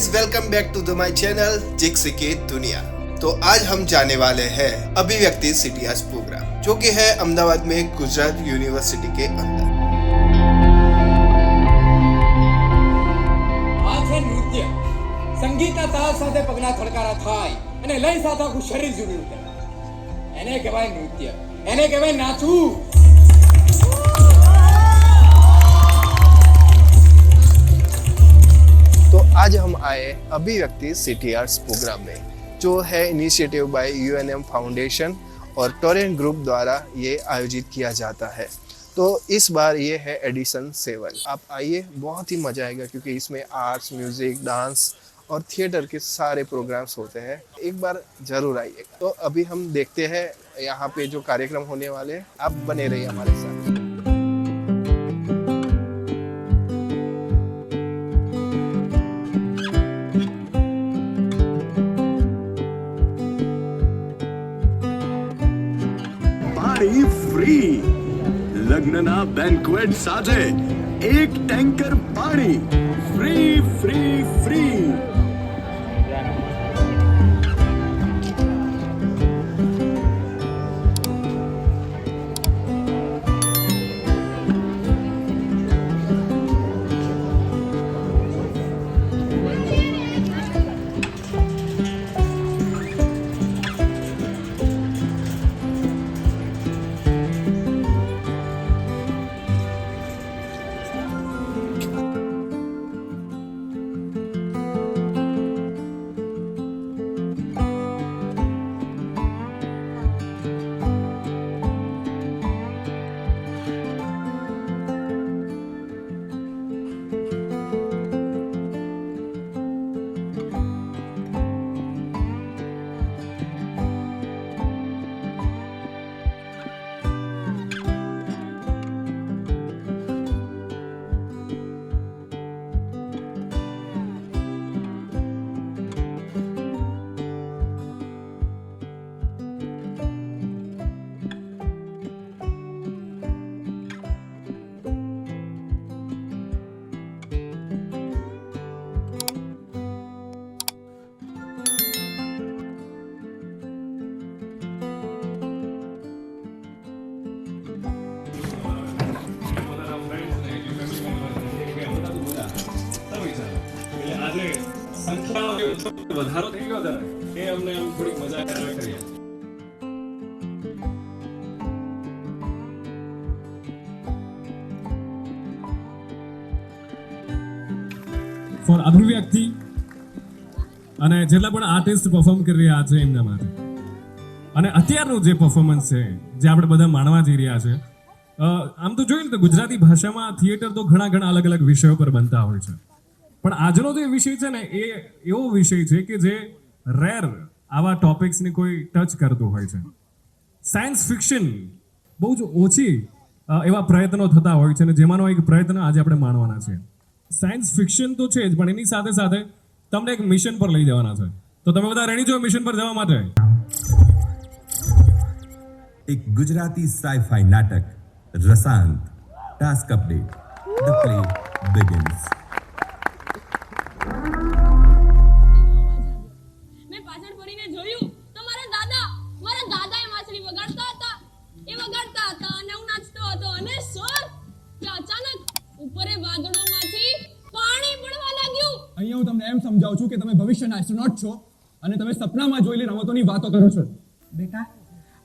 Guys, welcome back to my channel जिक्स की दुनिया। तो आज हम जाने वाले हैं अभिव्यक्ति सिटी आर्ट्स प्रोग्राम, जो कि है अहमदाबाद में गुजरात यूनिवर्सिटी के अंदर। આ છે નૃત્ય. સંગીતના તાલ સાથે પગના થડકારા થાય અને લય સાથે આખું શરીર ઝૂમી ઉઠે. એને કહેવાય નૃત્ય, એને કહેવાય નાચવું. तो आज हम आए अभिव्यक्ति सिटी आर्ट्स प्रोग्राम में, जो है इनिशिएटिव बाय यूएनएम फाउंडेशन और टोरेंट ग्रुप द्वारा ये आयोजित किया जाता है। तो इस बार ये है एडिशन 7। आप आइए, बहुत ही मज़ा आएगा क्योंकि इसमें आर्ट्स, म्यूज़िक, डांस और थिएटर के सारे प्रोग्राम्स होते हैं। एक बार ज़रूर आइए। तो अभी हम देखते हैं यहाँ पे जो कार्यक्रम होने वाले हैं। आप बने रहिए हमारे साथ। फ्री लग्नना બેન્ક્વેટ સાથે એક ટેન્કર પાણી ફ્રી ફ્રી ફ્રી। વધારો થઈ ગયો ત્યારે એ અમને આમ થોડીક મજા આવે કરીએ। ફોર અભિવ્યક્તિ અને જેટલા પણ આર્ટિસ્ટ પરફોર્મ કરી રહ્યા છે એમના માટે, અને અત્યારનું જે પરફોર્મન્સ છે જે આપણે બધા માણવા જઈ રહ્યા છે, આમ તો જોઈએ ને તો ગુજરાતી ભાષામાં થિયેટર તો ઘણા અલગ અલગ વિષયો પર બનતા હોય છે, પણ આજનો જે વિષય છે ને એ એવો વિષય છે કે જે રેર આવા ટોપિક્સને કોઈ ટચ કરતું હોય છે। સાયન્સ ફિક્શન બહુ જ ઓછી એવા પ્રયત્નો થતા હોય છે, અને જેમાંનો એક પ્રયત્ન આજે આપણે માણવાના છે। સાયન્સ ફિક્શન તો છે જ, પણ એની સાથે સાથે તમને એક મિશન પર લઈ જવાના છે। તો તમે બધા રેડી છો મિશન પર જવા માટે? एक गुजराती साई-फाई नाटक रसांत task update the play begins. મેં પાછળ ફરીને જોયું તો મારા દાદા એ માછલી વગાડતા હતા અને હું નાચતો હતો, અને સર કે અચાનક ઉપરે વાદળોમાંથી પાણી પડવા લાગ્યું। અહીંયા હું તમને એમ સમજાવું છું કે તમે ભવિષ્યના એસ્ટ્રોનોટ છો અને તમે સપનામાં જોયેલી રમતોની વાતો કરો છો। બેટા,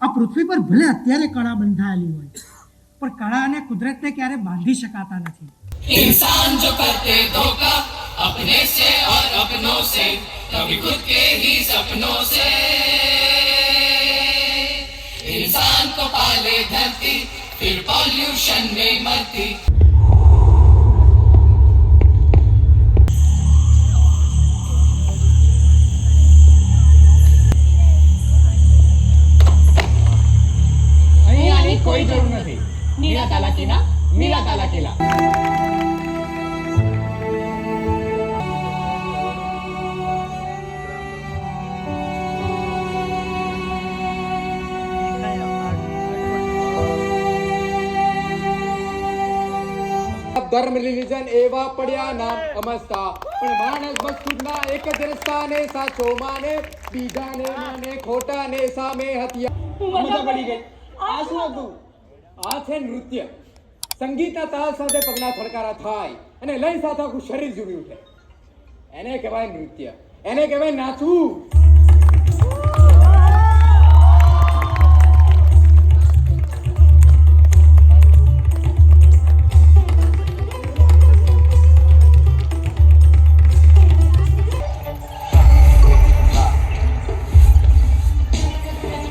આ પૃથ્વી પર ભલે અત્યારે કળા બંધાયેલી હોય, પણ કળા અને કુદરતને ક્યારે બાંધી શકાતા નથી। इंसान जो करते धोखा अपने से और अपनों से, कभी खुद के ही सपनों से। इंसान को पाले धरती, फिर पॉल्यूशन में मरती। અહીંયાની કોઈ જરૂર નથી. નીરા તાલાકીના મીરા તાલાકીલા. ધર્મ રિલીજન એવા પડ્યા નામ અમસ્તા પણ માણસ બસ્તુના એક જ રસ્તાને સાચો માને, બીજાને માને ખોટાને સામે હત્યા. મજા પડી ગઈ. આ શું હતું? આ છે નૃત્ય. સંગીતના તાલ સાથે પગના થડકારા થાય અને લય સાથે આખું શરીર ઝૂમી ઉઠે. એને કહેવાય નૃત્ય, એને કહેવાય નાચવું.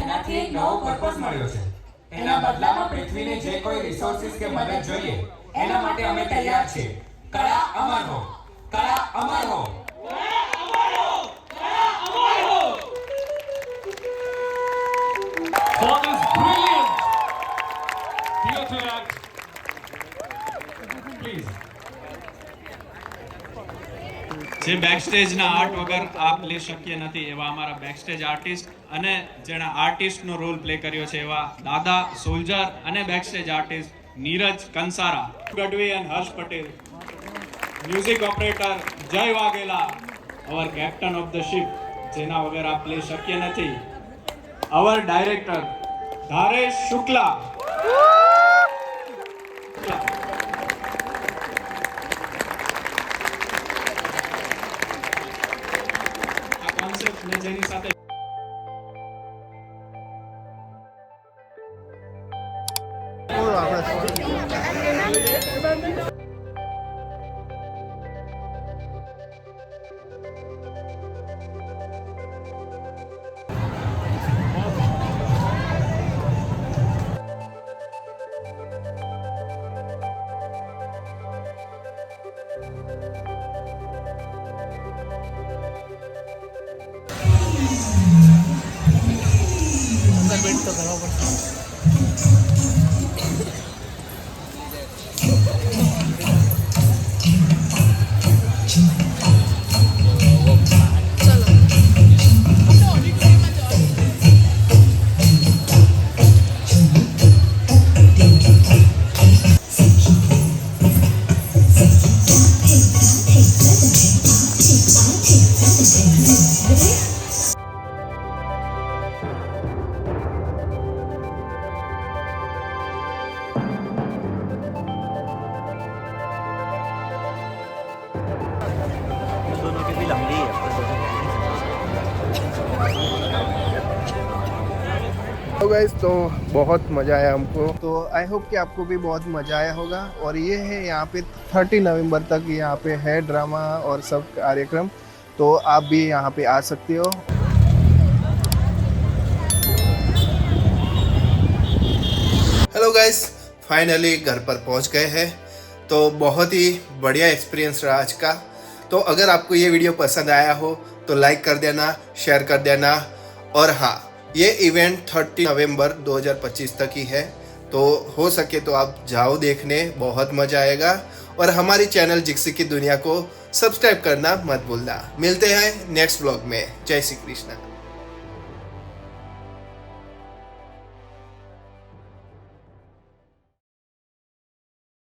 એનાથી નવો પર્પસ મળ્યો છે. એના બદલામાં પૃથ્વીને જે કોઈ રિસોર્સિસ કે મદદ જોઈએ એના માટે અમે તૈયાર છીએ. કળા અમર હો, કળા અમર હો. For this brilliant theatre act, please. જે બેકસ્ટેજના આર્ટ વગર આ પ્લે શક્ય નથી એવા અમારા બેકસ્ટેજ આર્ટિસ્ટ અને જેના આર્ટિસ્ટનો રોલ પ્લે કર્યો છે એવા દાદા સોલ્જર અને બેકસ્ટેજ આર્ટિસ્ટ નીરજ કંસારા, ગઢવી અને હર્ષ પટેલ, મ્યુઝિક ઓપરેટર જય વાઘેલા, અવર કેપ્ટન ઓફ ધ શિપ જેના વગર આ પ્લે શક્ય નથી, અવર ડાયરેક્ટર ધારેશ શુક્લા. જેની સાથે तो गाइस तो बहुत मज़ा आया हमको, तो आई होप कि आपको भी बहुत मज़ा आया होगा। और ये है यहाँ पे 30 नवंबर तक यहाँ पे है ड्रामा और सब कार्यक्रम, तो आप भी यहाँ पे आ सकते हो। हेलो गाइस, फाइनली घर पर पहुँच गए हैं, तो बहुत ही बढ़िया एक्सपीरियंस रहा आज का। तो अगर आपको ये वीडियो पसंद आया हो तो लाइक कर देना, शेयर कर देना। और हाँ, ये इवेंट 30 नवंबर 2025 तक ही है, तो हो सके तो आप जाओ देखने, बहुत मज़ा आएगा। और हमारी चैनल जिक्सी की दुनिया को सब्सक्राइब करना मत भूलना। मिलते हैं नेक्स्ट व्लॉग में। जय श्री कृष्ण।